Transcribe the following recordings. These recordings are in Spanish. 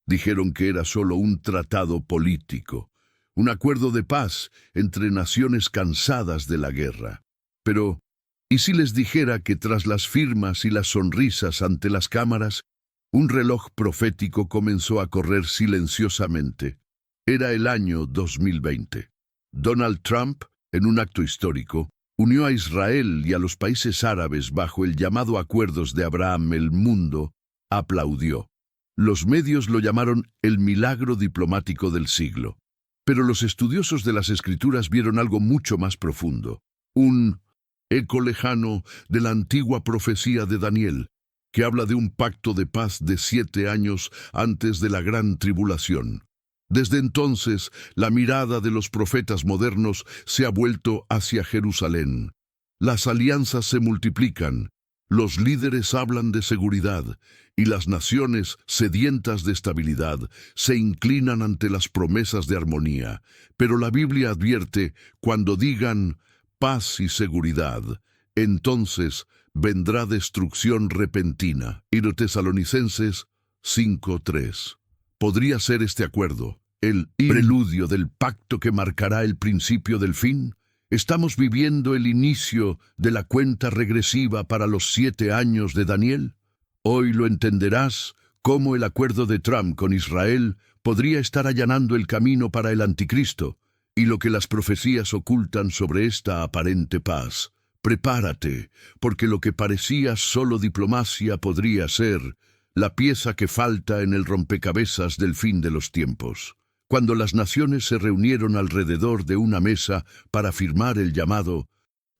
Dijeron que era solo un tratado político, un acuerdo de paz entre naciones cansadas de la guerra. Pero, ¿y si les dijera que tras las firmas y las sonrisas ante las cámaras, un reloj profético comenzó a correr silenciosamente? Era el año 2020. Donald Trump, en un acto histórico, unió a Israel y a los países árabes bajo el llamado Acuerdos de Abraham. El mundo aplaudió. Los medios lo llamaron el milagro diplomático del siglo. Pero los estudiosos de las Escrituras vieron algo mucho más profundo, un eco lejano de la antigua profecía de Daniel, que habla de un pacto de paz de 7 años antes de la gran tribulación. Desde entonces, la mirada de los profetas modernos se ha vuelto hacia Jerusalén. Las alianzas se multiplican, los líderes hablan de seguridad, y las naciones, sedientas de estabilidad, se inclinan ante las promesas de armonía. Pero la Biblia advierte, cuando digan paz y seguridad, entonces vendrá destrucción repentina. Y los Tesalonicenses 5:3. ¿Podría ser este acuerdo el preludio del pacto que marcará el principio del fin? ¿Estamos viviendo el inicio de la cuenta regresiva para los 7 años de Daniel? Hoy lo entenderás cómo el acuerdo de Trump con Israel podría estar allanando el camino para el anticristo y lo que las profecías ocultan sobre esta aparente paz. Prepárate, porque lo que parecía solo diplomacia podría ser la pieza que falta en el rompecabezas del fin de los tiempos. Cuando las naciones se reunieron alrededor de una mesa para firmar el llamado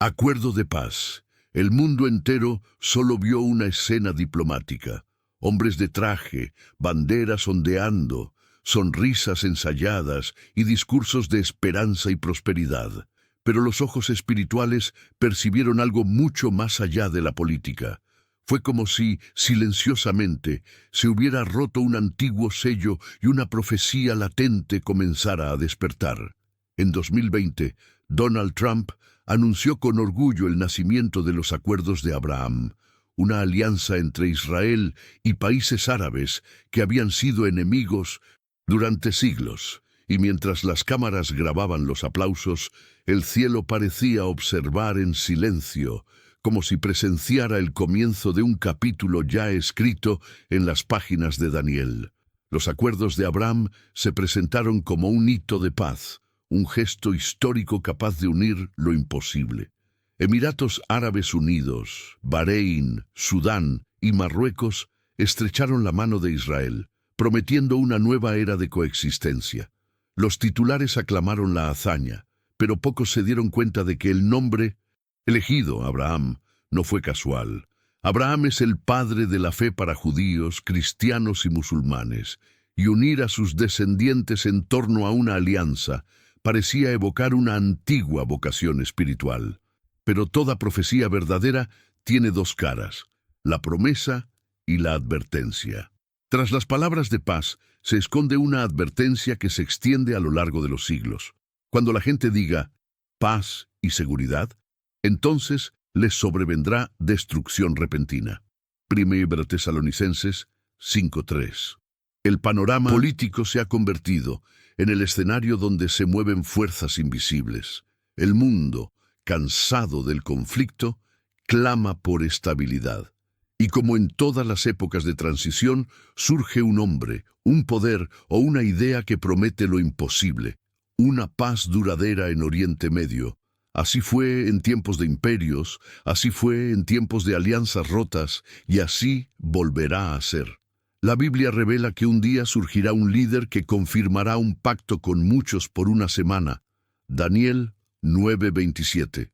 Acuerdo de Paz, el mundo entero solo vio una escena diplomática. Hombres de traje, banderas ondeando, sonrisas ensayadas y discursos de esperanza y prosperidad. Pero los ojos espirituales percibieron algo mucho más allá de la política. Fue como si, silenciosamente, se hubiera roto un antiguo sello y una profecía latente comenzara a despertar. En 2020, Donald Trump anunció con orgullo el nacimiento de los Acuerdos de Abraham, una alianza entre Israel y países árabes que habían sido enemigos durante siglos. Y mientras las cámaras grababan los aplausos, el cielo parecía observar en silencio, como si presenciara el comienzo de un capítulo ya escrito en las páginas de Daniel. Los Acuerdos de Abraham se presentaron como un hito de paz, un gesto histórico capaz de unir lo imposible. Emiratos Árabes Unidos, Bahrein, Sudán y Marruecos estrecharon la mano de Israel, prometiendo una nueva era de coexistencia. Los titulares aclamaron la hazaña, pero pocos se dieron cuenta de que el nombre elegido, Abraham, no fue casual. Abraham es el padre de la fe para judíos, cristianos y musulmanes, y unir a sus descendientes en torno a una alianza parecía evocar una antigua vocación espiritual. Pero toda profecía verdadera tiene dos caras, la promesa y la advertencia. Tras las palabras de paz se esconde una advertencia que se extiende a lo largo de los siglos. Cuando la gente diga paz y seguridad, entonces les sobrevendrá destrucción repentina. 1 Tesalonicenses 5:3. El panorama político se ha convertido en el escenario donde se mueven fuerzas invisibles. El mundo, cansado del conflicto, clama por estabilidad. Y como en todas las épocas de transición, surge un hombre, un poder o una idea que promete lo imposible, una paz duradera en Oriente Medio. Así fue en tiempos de imperios, así fue en tiempos de alianzas rotas, y así volverá a ser. La Biblia revela que un día surgirá un líder que confirmará un pacto con muchos por una semana. Daniel 9:27.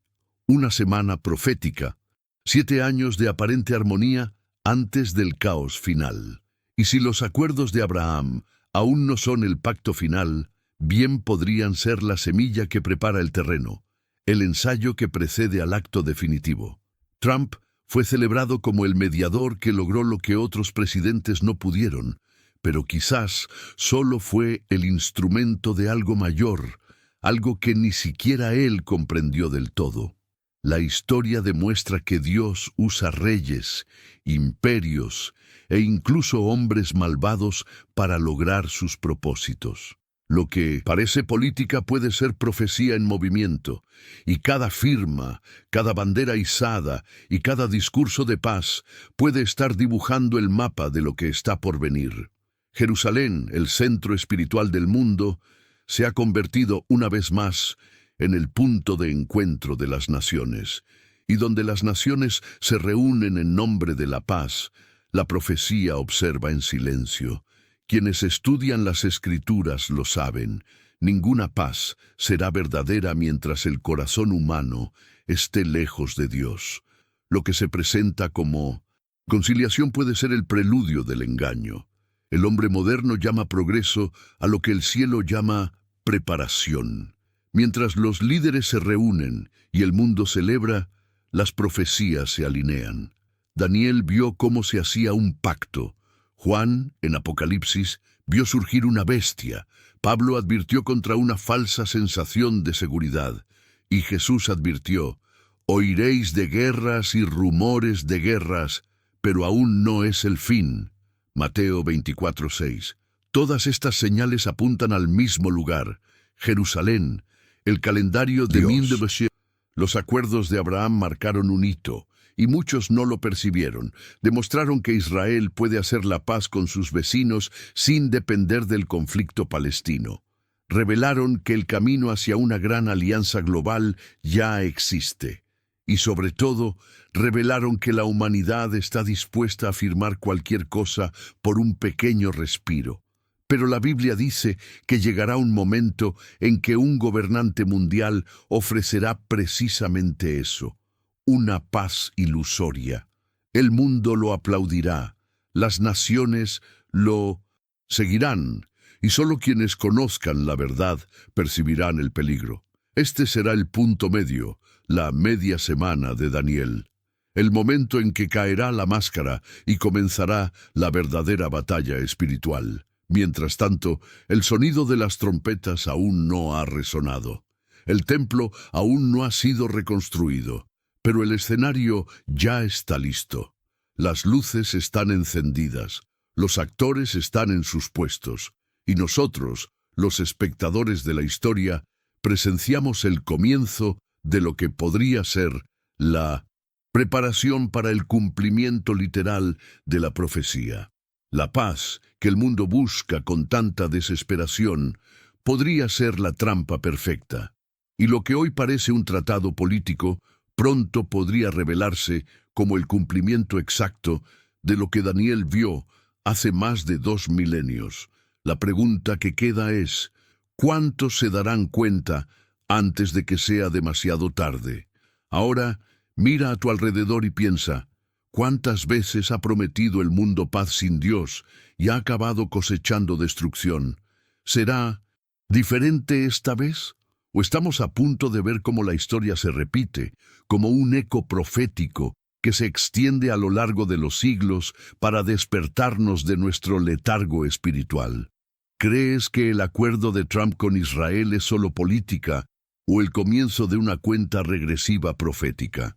Una semana profética. 7 años de aparente armonía antes del caos final. Y si los acuerdos de Abraham aún no son el pacto final, bien podrían ser la semilla que prepara el terreno, el ensayo que precede al acto definitivo. Trump fue celebrado como el mediador que logró lo que otros presidentes no pudieron, pero quizás solo fue el instrumento de algo mayor, algo que ni siquiera él comprendió del todo. La historia demuestra que Dios usa reyes, imperios e incluso hombres malvados para lograr sus propósitos. Lo que parece política puede ser profecía en movimiento, y cada firma, cada bandera izada y cada discurso de paz puede estar dibujando el mapa de lo que está por venir. Jerusalén, el centro espiritual del mundo, se ha convertido una vez más en el punto de encuentro de las naciones, y donde las naciones se reúnen en nombre de la paz, la profecía observa en silencio. Quienes estudian las Escrituras lo saben, ninguna paz será verdadera mientras el corazón humano esté lejos de Dios. Lo que se presenta como conciliación puede ser el preludio del engaño. El hombre moderno llama progreso a lo que el cielo llama preparación. Mientras los líderes se reúnen y el mundo celebra, las profecías se alinean. Daniel vio cómo se hacía un pacto. Juan, en Apocalipsis, vio surgir una bestia. Pablo advirtió contra una falsa sensación de seguridad. Y Jesús advirtió, oiréis de guerras y rumores de guerras, pero aún no es el fin. Mateo 24:6. Todas estas señales apuntan al mismo lugar, Jerusalén. El calendario de Mindebashir. Los acuerdos de Abraham marcaron un hito, y muchos no lo percibieron. Demostraron que Israel puede hacer la paz con sus vecinos sin depender del conflicto palestino. Revelaron que el camino hacia una gran alianza global ya existe. Y sobre todo, revelaron que la humanidad está dispuesta a firmar cualquier cosa por un pequeño respiro. Pero la Biblia dice que llegará un momento en que un gobernante mundial ofrecerá precisamente eso, una paz ilusoria. El mundo lo aplaudirá, las naciones lo seguirán, y solo quienes conozcan la verdad percibirán el peligro. Este será el punto medio, la media semana de Daniel, el momento en que caerá la máscara y comenzará la verdadera batalla espiritual. Mientras tanto, el sonido de las trompetas aún no ha resonado. El templo aún no ha sido reconstruido, pero el escenario ya está listo. Las luces están encendidas, los actores están en sus puestos, y nosotros, los espectadores de la historia, presenciamos el comienzo de lo que podría ser la preparación para el cumplimiento literal de la profecía. La paz que el mundo busca con tanta desesperación podría ser la trampa perfecta, y lo que hoy parece un tratado político pronto podría revelarse como el cumplimiento exacto de lo que Daniel vio hace más de 2 milenios. La pregunta que queda es, ¿cuántos se darán cuenta antes de que sea demasiado tarde? Ahora, mira a tu alrededor y piensa, ¿cuántas veces ha prometido el mundo paz sin Dios y ha acabado cosechando destrucción? ¿Será diferente esta vez? ¿O estamos a punto de ver cómo la historia se repite, como un eco profético que se extiende a lo largo de los siglos para despertarnos de nuestro letargo espiritual? ¿Crees que el acuerdo de Trump con Israel es solo política o el comienzo de una cuenta regresiva profética?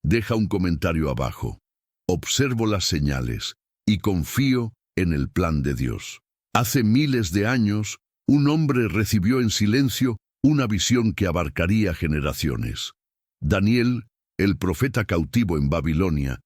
Deja un comentario abajo. Observo las señales y confío en el plan de Dios. Hace miles de años, un hombre recibió en silencio una visión que abarcaría generaciones. Daniel, el profeta cautivo en Babilonia,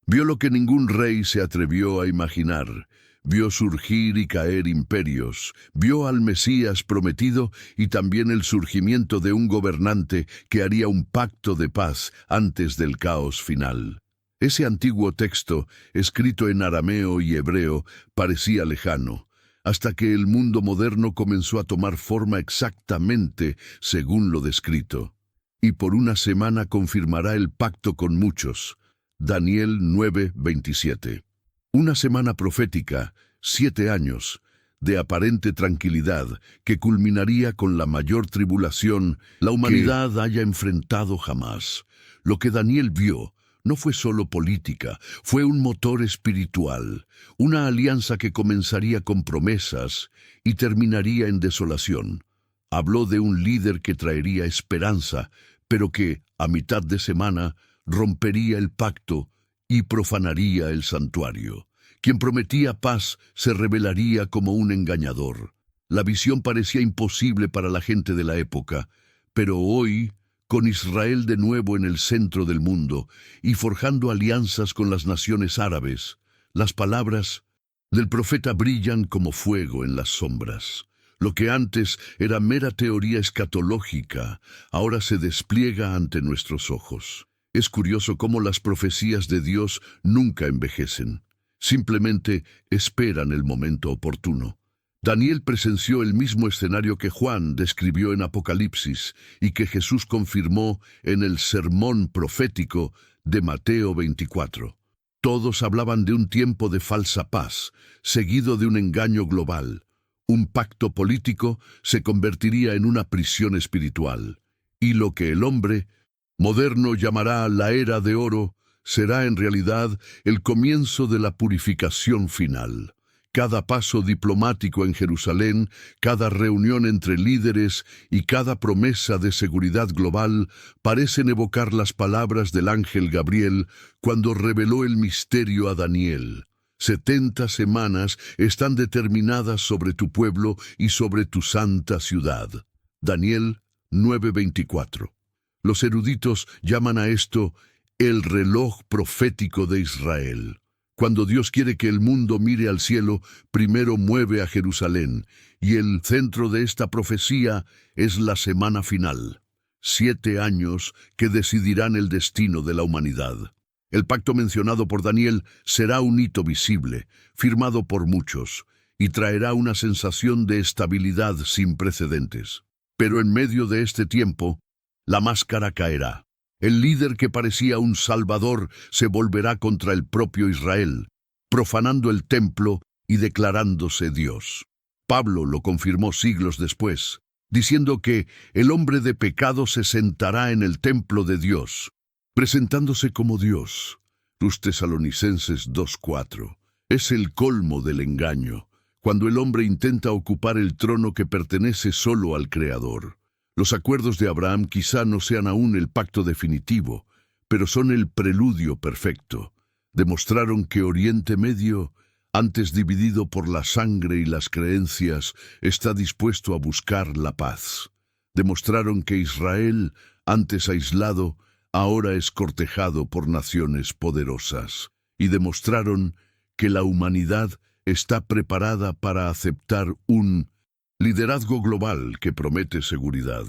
vio lo que ningún rey se atrevió a imaginar. Vio surgir y caer imperios, vio al Mesías prometido y también el surgimiento de un gobernante que haría un pacto de paz antes del caos final. Ese antiguo texto, escrito en arameo y hebreo, parecía lejano, hasta que el mundo moderno comenzó a tomar forma exactamente según lo descrito. Y por una semana confirmará el pacto con muchos. Daniel 9:27. Una semana profética, 7 años, de aparente tranquilidad, que culminaría con la mayor tribulación la humanidad haya enfrentado jamás. Lo que Daniel vio no fue solo política, fue un motor espiritual, una alianza que comenzaría con promesas y terminaría en desolación. Habló de un líder que traería esperanza, pero que, a mitad de semana, rompería el pacto y profanaría el santuario. Quien prometía paz se revelaría como un engañador. La visión parecía imposible para la gente de la época, pero hoy, con Israel de nuevo en el centro del mundo y forjando alianzas con las naciones árabes, las palabras del profeta brillan como fuego en las sombras. Lo que antes era mera teoría escatológica, ahora se despliega ante nuestros ojos. Es curioso cómo las profecías de Dios nunca envejecen. Simplemente esperan el momento oportuno. Daniel presenció el mismo escenario que Juan describió en Apocalipsis y que Jesús confirmó en el sermón profético de Mateo 24. Todos hablaban de un tiempo de falsa paz, seguido de un engaño global. Un pacto político se convertiría en una prisión espiritual, y lo que el hombre moderno llamará la era de oro será en realidad el comienzo de la purificación final. Cada paso diplomático en Jerusalén, cada reunión entre líderes y cada promesa de seguridad global parecen evocar las palabras del ángel Gabriel cuando reveló el misterio a Daniel. 70 semanas están determinadas sobre tu pueblo y sobre tu santa ciudad. Daniel 9:24. Los eruditos llaman a esto el reloj profético de Israel. Cuando Dios quiere que el mundo mire al cielo, primero mueve a Jerusalén, y el centro de esta profecía es la semana final. 7 años que decidirán el destino de la humanidad. El pacto mencionado por Daniel será un hito visible, firmado por muchos, y traerá una sensación de estabilidad sin precedentes. Pero en medio de este tiempo, la máscara caerá. El líder que parecía un salvador se volverá contra el propio Israel, profanando el templo y declarándose Dios. Pablo lo confirmó siglos después, diciendo que el hombre de pecado se sentará en el templo de Dios, presentándose como Dios. Los Tesalonicenses 2:4. Es el colmo del engaño, cuando el hombre intenta ocupar el trono que pertenece solo al Creador. Los acuerdos de Abraham quizá no sean aún el pacto definitivo, pero son el preludio perfecto. Demostraron que Oriente Medio, antes dividido por la sangre y las creencias, está dispuesto a buscar la paz. Demostraron que Israel, antes aislado, ahora es cortejado por naciones poderosas. Y demostraron que la humanidad está preparada para aceptar un liderazgo global que promete seguridad.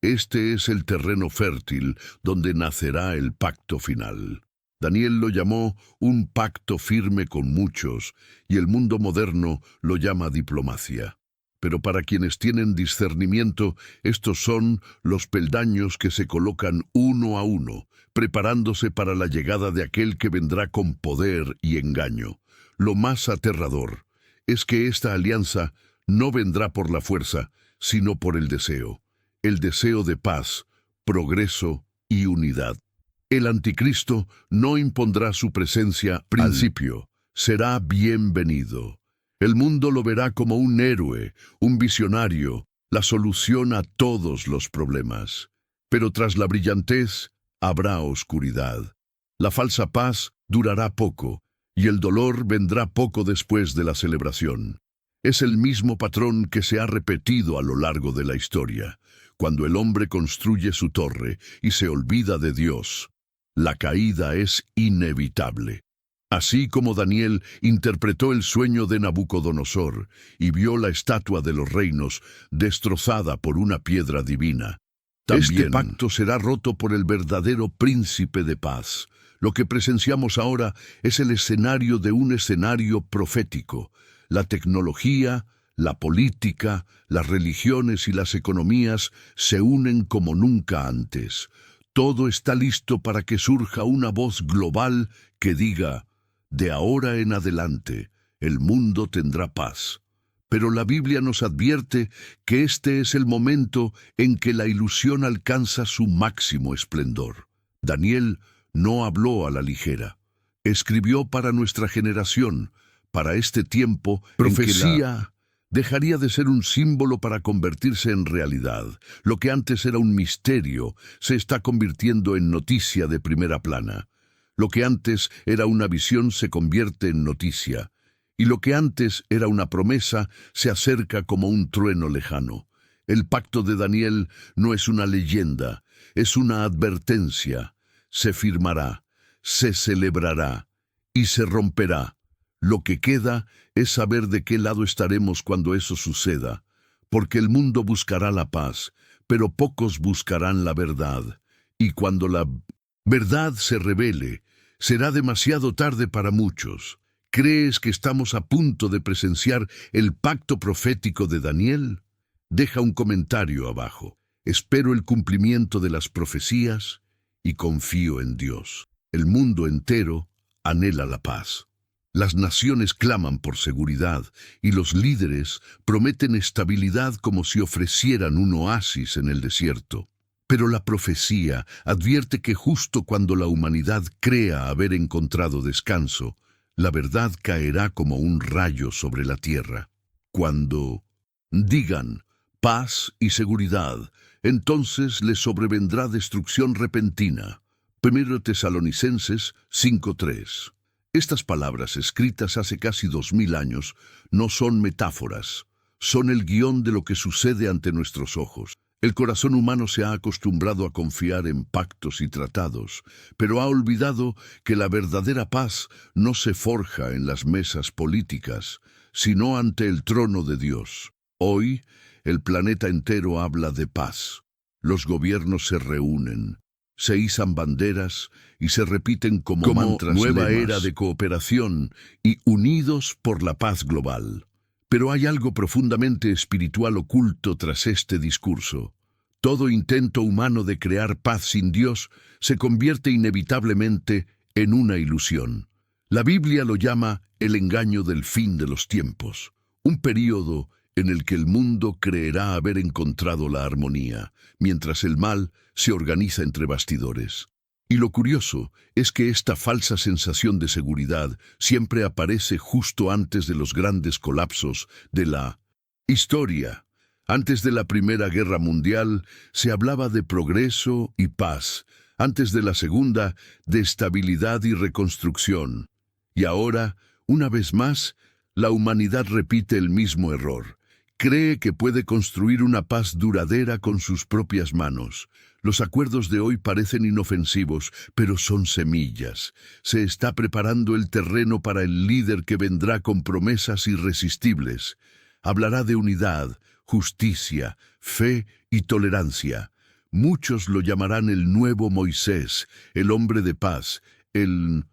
Este es el terreno fértil donde nacerá el pacto final. Daniel lo llamó un pacto firme con muchos, y el mundo moderno lo llama diplomacia. Pero para quienes tienen discernimiento, estos son los peldaños que se colocan uno a uno, preparándose para la llegada de aquel que vendrá con poder y engaño. Lo más aterrador es que esta alianza no vendrá por la fuerza, sino por el deseo de paz, progreso y unidad. El anticristo no impondrá su presencia al principio, será bienvenido. El mundo lo verá como un héroe, un visionario, la solución a todos los problemas. Pero tras la brillantez habrá oscuridad. La falsa paz durará poco, y el dolor vendrá poco después de la celebración. Es el mismo patrón que se ha repetido a lo largo de la historia. Cuando el hombre construye su torre y se olvida de Dios, la caída es inevitable. Así como Daniel interpretó el sueño de Nabucodonosor y vio la estatua de los reinos destrozada por una piedra divina, también este pacto será roto por el verdadero príncipe de paz. Lo que presenciamos ahora es el escenario de un escenario profético. La tecnología, la política, las religiones y las economías se unen como nunca antes. Todo está listo para que surja una voz global que diga: de ahora en adelante, el mundo tendrá paz. Pero la Biblia nos advierte que este es el momento en que la ilusión alcanza su máximo esplendor. Daniel no habló a la ligera. Escribió para nuestra generación, para este tiempo, profecía Dejaría de ser un símbolo para convertirse en realidad. Lo que antes era un misterio se está convirtiendo en noticia de primera plana. Lo que antes era una visión se convierte en noticia. Y lo que antes era una promesa se acerca como un trueno lejano. El pacto de Daniel no es una leyenda, es una advertencia. Se firmará, se celebrará y se romperá. Lo que queda es saber de qué lado estaremos cuando eso suceda, porque el mundo buscará la paz, pero pocos buscarán la verdad. Y cuando la verdad se revele, será demasiado tarde para muchos. ¿Crees que estamos a punto de presenciar el pacto profético de Daniel? Deja un comentario abajo. Espero el cumplimiento de las profecías y confío en Dios. El mundo entero anhela la paz. Las naciones claman por seguridad y los líderes prometen estabilidad como si ofrecieran un oasis en el desierto. Pero la profecía advierte que justo cuando la humanidad crea haber encontrado descanso, la verdad caerá como un rayo sobre la tierra. Cuando digan paz y seguridad, entonces les sobrevendrá destrucción repentina. 1 Tesalonicenses 5:3. Estas palabras, escritas hace casi 2000 años, no son metáforas, son el guión de lo que sucede ante nuestros ojos. El corazón humano se ha acostumbrado a confiar en pactos y tratados, pero ha olvidado que la verdadera paz no se forja en las mesas políticas, sino ante el trono de Dios. Hoy, el planeta entero habla de paz. Los gobiernos se reúnen, se izan banderas y se repiten como mantras, nueva era de cooperación y unidos por la paz global. Pero hay algo profundamente espiritual oculto tras este discurso. Todo intento humano de crear paz sin Dios se convierte inevitablemente en una ilusión. La Biblia lo llama el engaño del fin de los tiempos, un período en el que el mundo creerá haber encontrado la armonía, mientras el mal se organiza entre bastidores. Y lo curioso es que esta falsa sensación de seguridad siempre aparece justo antes de los grandes colapsos de la historia. Antes de la Primera Guerra Mundial se hablaba de progreso y paz, antes de la Segunda, de estabilidad y reconstrucción. Y ahora, una vez más, la humanidad repite el mismo error. Cree que puede construir una paz duradera con sus propias manos. Los acuerdos de hoy parecen inofensivos, pero son semillas. Se está preparando el terreno para el líder que vendrá con promesas irresistibles. Hablará de unidad, justicia, fe y tolerancia. Muchos lo llamarán el nuevo Moisés, el hombre de paz, el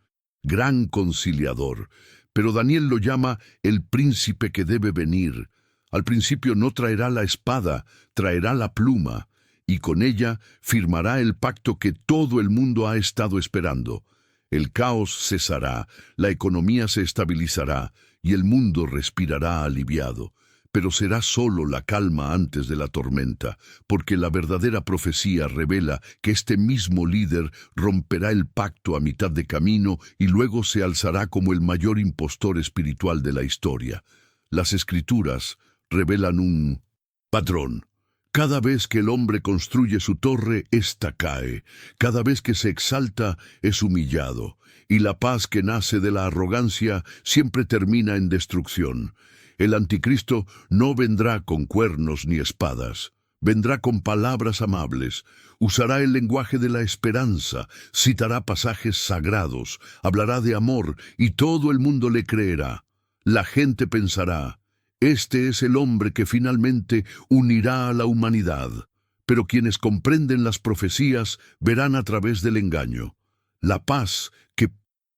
gran conciliador. Pero Daniel lo llama el príncipe que debe venir. Al principio no traerá la espada, traerá la pluma, y con ella firmará el pacto que todo el mundo ha estado esperando. El caos cesará, la economía se estabilizará, y el mundo respirará aliviado. Pero será solo la calma antes de la tormenta, porque la verdadera profecía revela que este mismo líder romperá el pacto a mitad de camino y luego se alzará como el mayor impostor espiritual de la historia. Las Escrituras revelan un patrón. Cada vez que el hombre construye su torre, ésta cae. Cada vez que se exalta, es humillado. Y la paz que nace de la arrogancia siempre termina en destrucción. El anticristo no vendrá con cuernos ni espadas. Vendrá con palabras amables. Usará el lenguaje de la esperanza. Citará pasajes sagrados. Hablará de amor y todo el mundo le creerá. La gente pensará: este es el hombre que finalmente unirá a la humanidad. Pero quienes comprenden las profecías verán a través del engaño. La paz que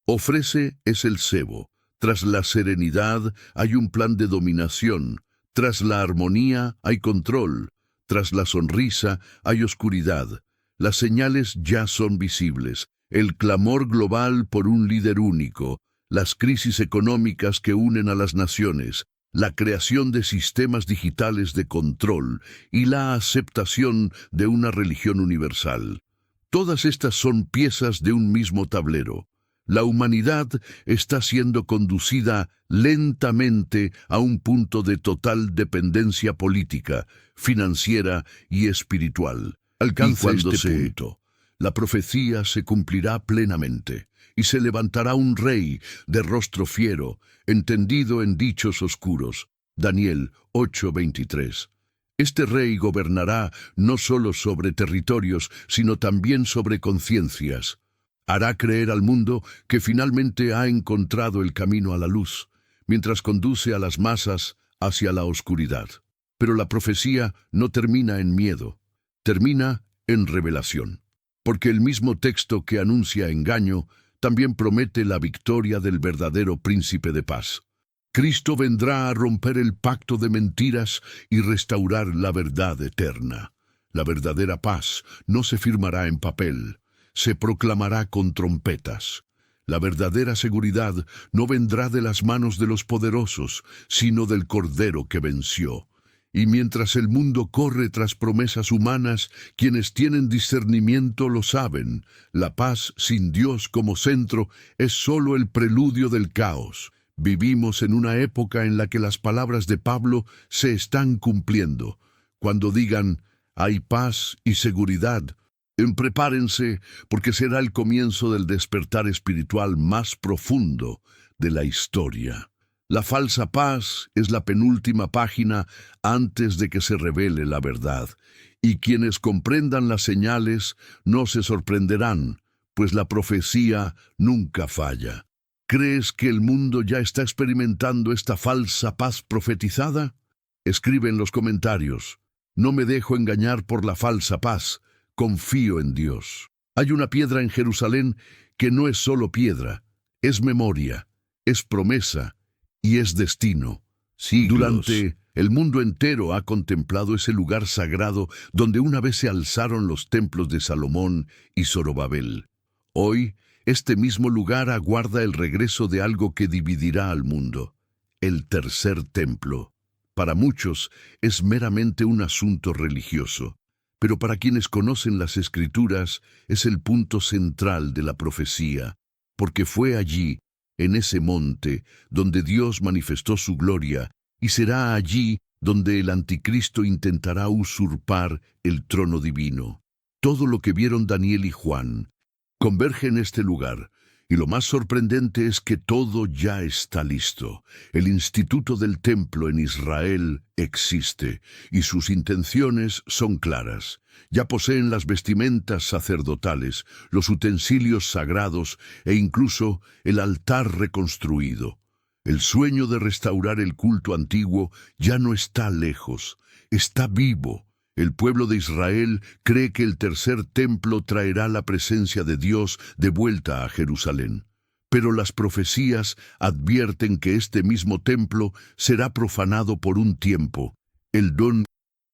ofrece es el cebo. Tras la serenidad hay un plan de dominación. Tras la armonía hay control. Tras la sonrisa hay oscuridad. Las señales ya son visibles. El clamor global por un líder único. Las crisis económicas que unen a las naciones. La creación de sistemas digitales de control y la aceptación de una religión universal. Todas estas son piezas de un mismo tablero. La humanidad está siendo conducida lentamente a un punto de total dependencia política, financiera y espiritual. Alcanza este punto, la profecía se cumplirá plenamente, y se levantará un rey de rostro fiero, entendido en dichos oscuros. Daniel 8:23. Este rey gobernará no solo sobre territorios, sino también sobre conciencias. Hará creer al mundo que finalmente ha encontrado el camino a la luz, mientras conduce a las masas hacia la oscuridad. Pero la profecía no termina en miedo, termina en revelación. Porque el mismo texto que anuncia engaño también promete la victoria del verdadero príncipe de paz. Cristo vendrá a romper el pacto de mentiras y restaurar la verdad eterna. La verdadera paz no se firmará en papel, se proclamará con trompetas. La verdadera seguridad no vendrá de las manos de los poderosos, sino del Cordero que venció. Y mientras el mundo corre tras promesas humanas, quienes tienen discernimiento lo saben. La paz sin Dios como centro es solo el preludio del caos. Vivimos en una época en la que las palabras de Pablo se están cumpliendo. Cuando digan, hay paz y seguridad, prepárense, porque será el comienzo del despertar espiritual más profundo de la historia. La falsa paz es la penúltima página antes de que se revele la verdad, y quienes comprendan las señales no se sorprenderán, pues la profecía nunca falla. ¿Crees que el mundo ya está experimentando esta falsa paz profetizada? Escribe en los comentarios. No me dejo engañar por la falsa paz, confío en Dios. Hay una piedra en Jerusalén que no es solo piedra, es memoria, es promesa y es destino. Siglos. Durante el mundo entero ha contemplado ese lugar sagrado donde una vez se alzaron los templos de Salomón y Zorobabel. Hoy, este mismo lugar aguarda el regreso de algo que dividirá al mundo, el tercer templo. Para muchos es meramente un asunto religioso, pero para quienes conocen las Escrituras es el punto central de la profecía, porque fue allí, en ese monte, donde Dios manifestó su gloria, y será allí donde el anticristo intentará usurpar el trono divino. Todo lo que vieron Daniel y Juan converge en este lugar, y lo más sorprendente es que todo ya está listo. El instituto del templo en Israel existe, y sus intenciones son claras. Ya poseen las vestimentas sacerdotales, los utensilios sagrados e incluso el altar reconstruido. El sueño de restaurar el culto antiguo ya no está lejos, está vivo. El pueblo de Israel cree que el tercer templo traerá la presencia de Dios de vuelta a Jerusalén. Pero las profecías advierten que este mismo templo será profanado por un tiempo. El don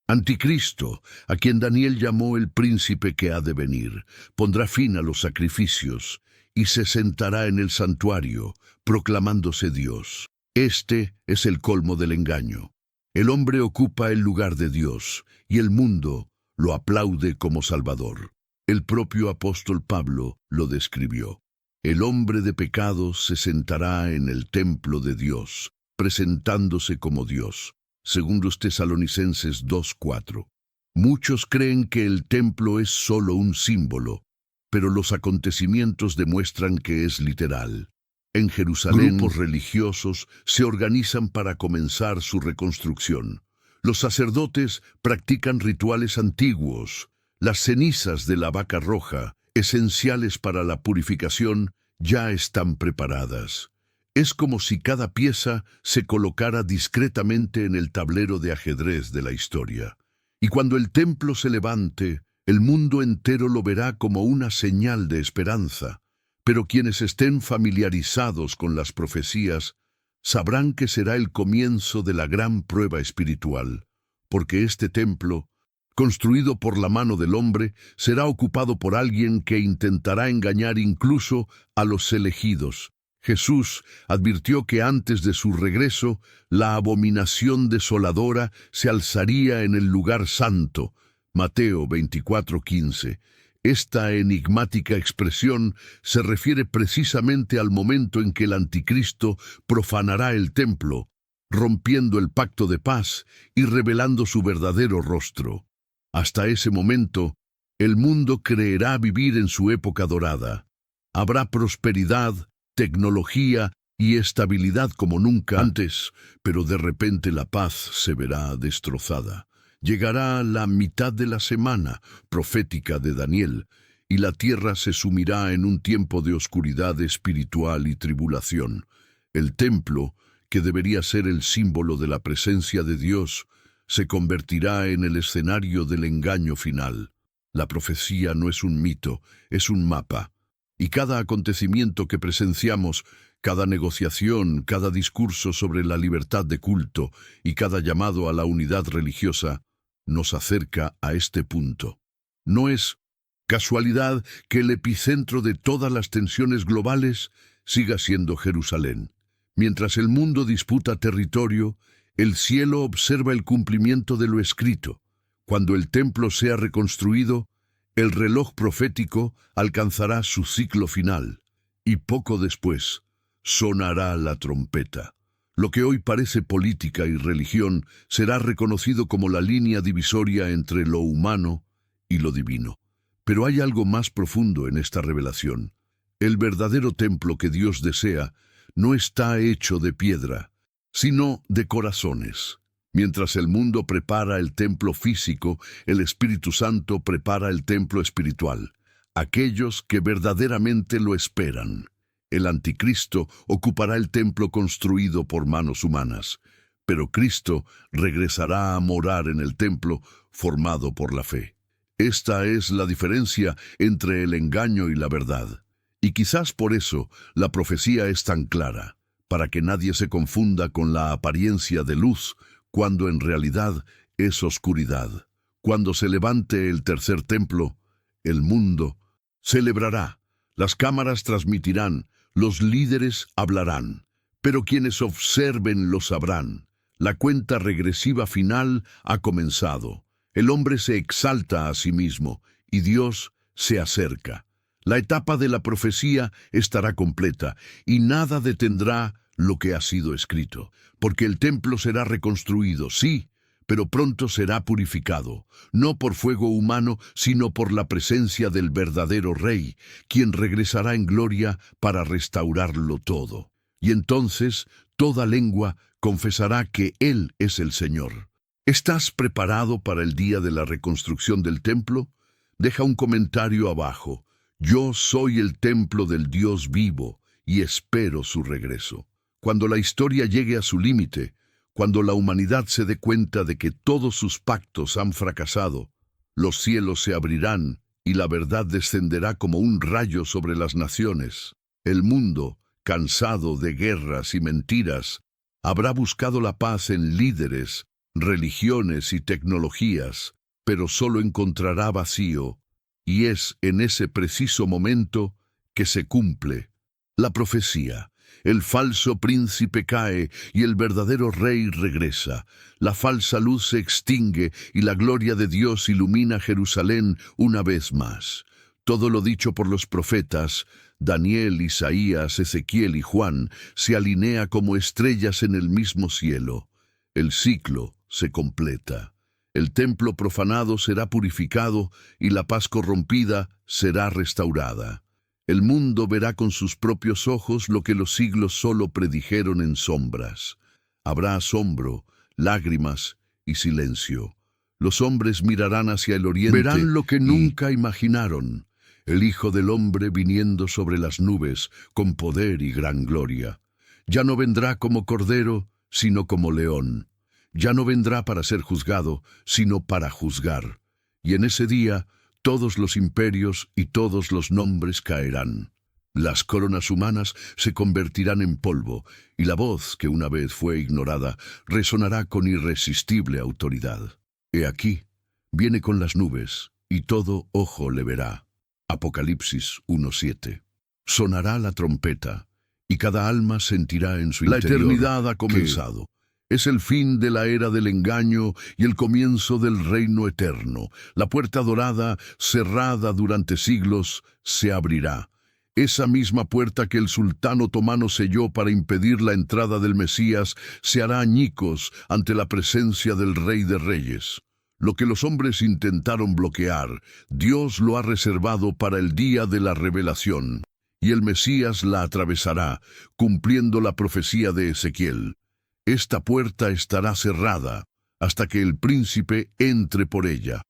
Anticristo, a quien Daniel llamó el príncipe que ha de venir, pondrá fin a los sacrificios y se sentará en el santuario, proclamándose Dios. Este es el colmo del engaño. El hombre ocupa el lugar de Dios, y el mundo lo aplaude como Salvador. El propio apóstol Pablo lo describió. El hombre de pecado se sentará en el templo de Dios, presentándose como Dios. Segundos Tesalonicenses 2:4. Muchos creen que el templo es solo un símbolo, pero los acontecimientos demuestran que es literal. En Jerusalén, grupos religiosos se organizan para comenzar su reconstrucción. Los sacerdotes practican rituales antiguos. Las cenizas de la vaca roja, esenciales para la purificación, ya están preparadas. Es como si cada pieza se colocara discretamente en el tablero de ajedrez de la historia. Y cuando el templo se levante, el mundo entero lo verá como una señal de esperanza. Pero quienes estén familiarizados con las profecías sabrán que será el comienzo de la gran prueba espiritual, porque este templo, construido por la mano del hombre, será ocupado por alguien que intentará engañar incluso a los elegidos. Jesús advirtió que antes de su regreso, la abominación desoladora se alzaría en el lugar santo. Mateo 24:15. Esta enigmática expresión se refiere precisamente al momento en que el anticristo profanará el templo, rompiendo el pacto de paz y revelando su verdadero rostro. Hasta ese momento, el mundo creerá vivir en su época dorada. Habrá prosperidad, tecnología y estabilidad como nunca antes, pero de repente la paz se verá destrozada. Llegará la mitad de la semana profética de Daniel, y la tierra se sumirá en un tiempo de oscuridad espiritual y tribulación. El templo, que debería ser el símbolo de la presencia de Dios, se convertirá en el escenario del engaño final. La profecía no es un mito, es un mapa. Y cada acontecimiento que presenciamos, cada negociación, cada discurso sobre la libertad de culto y cada llamado a la unidad religiosa, nos acerca a este punto. No es casualidad que el epicentro de todas las tensiones globales siga siendo Jerusalén. Mientras el mundo disputa territorio, el cielo observa el cumplimiento de lo escrito. Cuando el templo sea reconstruido, el reloj profético alcanzará su ciclo final, y poco después sonará la trompeta. Lo que hoy parece política y religión será reconocido como la línea divisoria entre lo humano y lo divino. Pero hay algo más profundo en esta revelación. El verdadero templo que Dios desea no está hecho de piedra, sino de corazones. Mientras el mundo prepara el templo físico, el Espíritu Santo prepara el templo espiritual. Aquellos que verdaderamente lo esperan. El anticristo ocupará el templo construido por manos humanas, pero Cristo regresará a morar en el templo formado por la fe. Esta es la diferencia entre el engaño y la verdad. Y quizás por eso la profecía es tan clara, para que nadie se confunda con la apariencia de luz, cuando en realidad es oscuridad. Cuando se levante el tercer templo, el mundo celebrará, las cámaras transmitirán, los líderes hablarán, pero quienes observen lo sabrán. La cuenta regresiva final ha comenzado. El hombre se exalta a sí mismo y Dios se acerca. La etapa de la profecía estará completa y nada detendrá lo que ha sido escrito, porque el templo será reconstruido, sí, pero pronto será purificado, no por fuego humano, sino por la presencia del verdadero Rey, quien regresará en gloria para restaurarlo todo. Y entonces toda lengua confesará que Él es el Señor. ¿Estás preparado para el día de la reconstrucción del templo? Deja un comentario abajo. Yo soy el templo del Dios vivo y espero su regreso. Cuando la historia llegue a su límite, cuando la humanidad se dé cuenta de que todos sus pactos han fracasado, los cielos se abrirán y la verdad descenderá como un rayo sobre las naciones. El mundo, cansado de guerras y mentiras, habrá buscado la paz en líderes, religiones y tecnologías, pero solo encontrará vacío, y es en ese preciso momento que se cumple la profecía. El falso príncipe cae y el verdadero rey regresa. La falsa luz se extingue y la gloria de Dios ilumina Jerusalén una vez más. Todo lo dicho por los profetas, Daniel, Isaías, Ezequiel y Juan, se alinea como estrellas en el mismo cielo. El ciclo se completa. El templo profanado será purificado y la paz corrompida será restaurada. El mundo verá con sus propios ojos lo que los siglos solo predijeron en sombras. Habrá asombro, lágrimas y silencio. Los hombres mirarán hacia el oriente. Verán lo que nunca imaginaron. El Hijo del Hombre viniendo sobre las nubes con poder y gran gloria. Ya no vendrá como cordero, sino como león. Ya no vendrá para ser juzgado, sino para juzgar. Y en ese día todos los imperios y todos los nombres caerán. Las coronas humanas se convertirán en polvo, y la voz que una vez fue ignorada resonará con irresistible autoridad. He aquí, viene con las nubes, y todo ojo le verá. Apocalipsis 1:7. Sonará la trompeta, y cada alma sentirá en su interior. La eternidad ha comenzado. Es el fin de la era del engaño y el comienzo del reino eterno. La puerta dorada, cerrada durante siglos, se abrirá. Esa misma puerta que el sultán otomano selló para impedir la entrada del Mesías se hará añicos ante la presencia del Rey de Reyes. Lo que los hombres intentaron bloquear, Dios lo ha reservado para el día de la revelación, y el Mesías la atravesará, cumpliendo la profecía de Ezequiel. Esta puerta estará cerrada hasta que el príncipe entre por ella.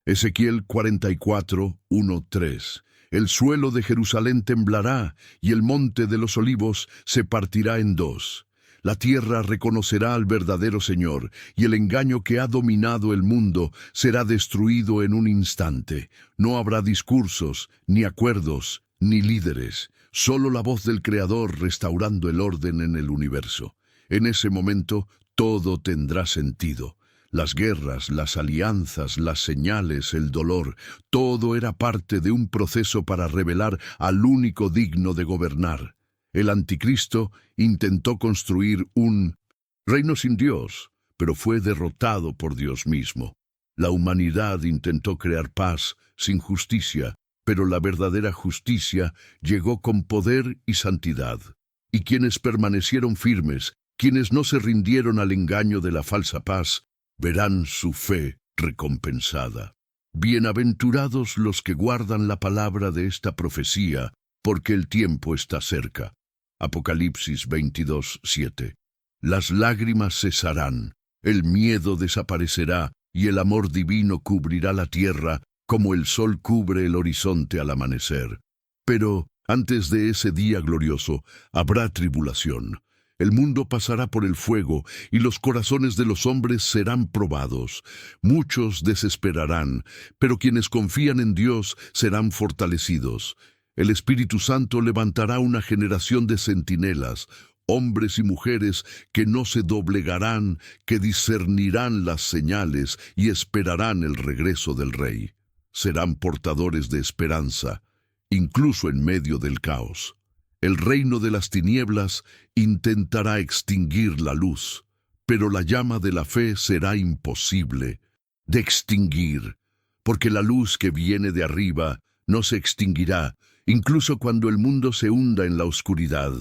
Ezequiel 44, 1-3. El suelo de Jerusalén temblará, y el monte de los olivos se partirá en dos. La tierra reconocerá al verdadero Señor, y el engaño que ha dominado el mundo será destruido en un instante. No habrá discursos, ni acuerdos, ni líderes, solo la voz del Creador restaurando el orden en el universo. En ese momento, todo tendrá sentido. Las guerras, las alianzas, las señales, el dolor, todo era parte de un proceso para revelar al único digno de gobernar. El anticristo intentó construir un reino sin Dios, pero fue derrotado por Dios mismo. La humanidad intentó crear paz sin justicia, pero la verdadera justicia llegó con poder y santidad. Y quienes permanecieron firmes, quienes no se rindieron al engaño de la falsa paz, verán su fe recompensada. Bienaventurados los que guardan la palabra de esta profecía, porque el tiempo está cerca. Apocalipsis 22:7. Las lágrimas cesarán, el miedo desaparecerá y el amor divino cubrirá la tierra como el sol cubre el horizonte al amanecer. Pero antes de ese día glorioso habrá tribulación. El mundo pasará por el fuego y los corazones de los hombres serán probados. Muchos desesperarán, pero quienes confían en Dios serán fortalecidos. El Espíritu Santo levantará una generación de centinelas, hombres y mujeres que no se doblegarán, que discernirán las señales y esperarán el regreso del Rey. Serán portadores de esperanza, incluso en medio del caos. El reino de las tinieblas intentará extinguir la luz, pero la llama de la fe será imposible de extinguir, porque la luz que viene de arriba no se extinguirá, incluso cuando el mundo se hunda en la oscuridad.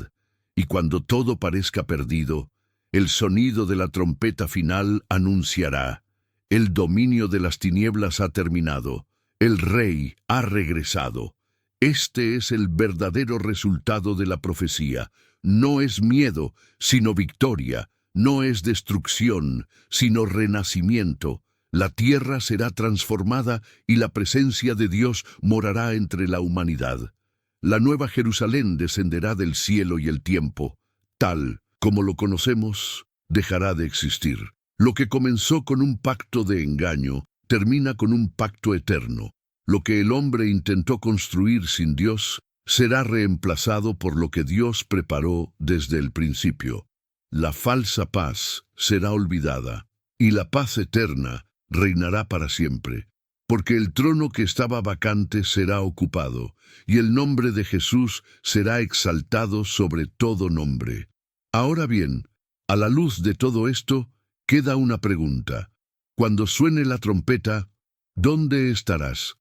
Y cuando todo parezca perdido, el sonido de la trompeta final anunciará: el dominio de las tinieblas ha terminado, el Rey ha regresado. Este es el verdadero resultado de la profecía. No es miedo, sino victoria. No es destrucción, sino renacimiento. La tierra será transformada y la presencia de Dios morará entre la humanidad. La nueva Jerusalén descenderá del cielo y el tiempo, tal como lo conocemos, dejará de existir. Lo que comenzó con un pacto de engaño, termina con un pacto eterno. Lo que el hombre intentó construir sin Dios será reemplazado por lo que Dios preparó desde el principio. La falsa paz será olvidada y la paz eterna reinará para siempre, porque el trono que estaba vacante será ocupado y el nombre de Jesús será exaltado sobre todo nombre. Ahora bien, a la luz de todo esto, queda una pregunta. Cuando suene la trompeta, ¿dónde estarás?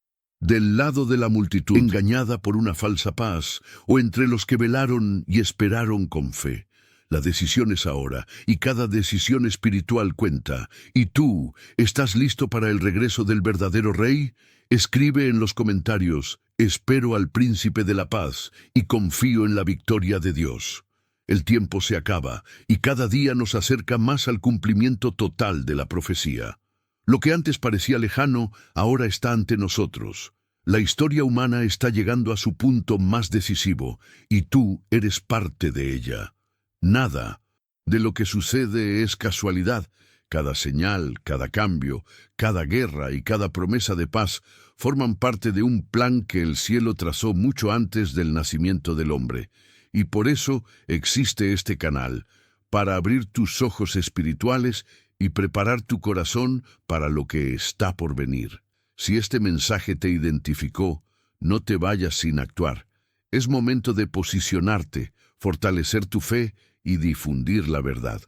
¿Del lado de la multitud engañada por una falsa paz, o entre los que velaron y esperaron con fe? La decisión es ahora, y cada decisión espiritual cuenta. ¿Y tú, estás listo para el regreso del verdadero Rey? Escribe en los comentarios: espero al Príncipe de la Paz y confío en la victoria de Dios. El tiempo se acaba, y cada día nos acerca más al cumplimiento total de la profecía. Lo que antes parecía lejano, ahora está ante nosotros. La historia humana está llegando a su punto más decisivo, y tú eres parte de ella. Nada de lo que sucede es casualidad. Cada señal, cada cambio, cada guerra y cada promesa de paz forman parte de un plan que el cielo trazó mucho antes del nacimiento del hombre. Y por eso existe este canal, para abrir tus ojos espirituales y preparar tu corazón para lo que está por venir. Si este mensaje te identificó, no te vayas sin actuar. Es momento de posicionarte, fortalecer tu fe y difundir la verdad.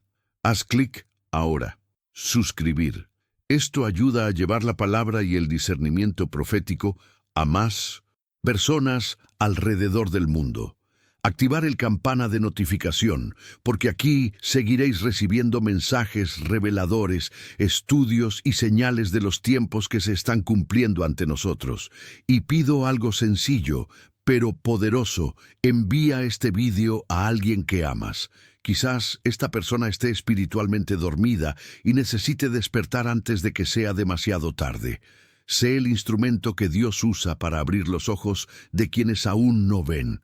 Haz clic ahora. Suscribir. Esto ayuda a llevar la palabra y el discernimiento profético a más personas alrededor del mundo. Activar el campana de notificación, porque aquí seguiréis recibiendo mensajes reveladores, estudios y señales de los tiempos que se están cumpliendo ante nosotros. Y pido algo sencillo, pero poderoso: envía este vídeo a alguien que amas. Quizás esta persona esté espiritualmente dormida y necesite despertar antes de que sea demasiado tarde. Sé el instrumento que Dios usa para abrir los ojos de quienes aún no ven.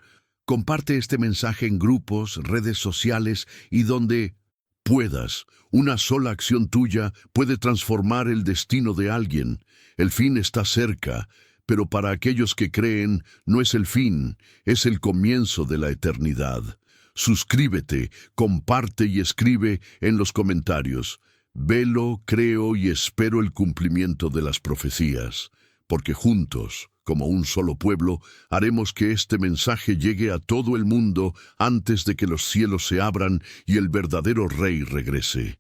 Comparte este mensaje en grupos, redes sociales y donde puedas. Una sola acción tuya puede transformar el destino de alguien. El fin está cerca, pero para aquellos que creen, no es el fin, es el comienzo de la eternidad. Suscríbete, comparte y escribe en los comentarios: velo, creo y espero el cumplimiento de las profecías, porque juntos, como un solo pueblo, haremos que este mensaje llegue a todo el mundo antes de que los cielos se abran y el verdadero Rey regrese.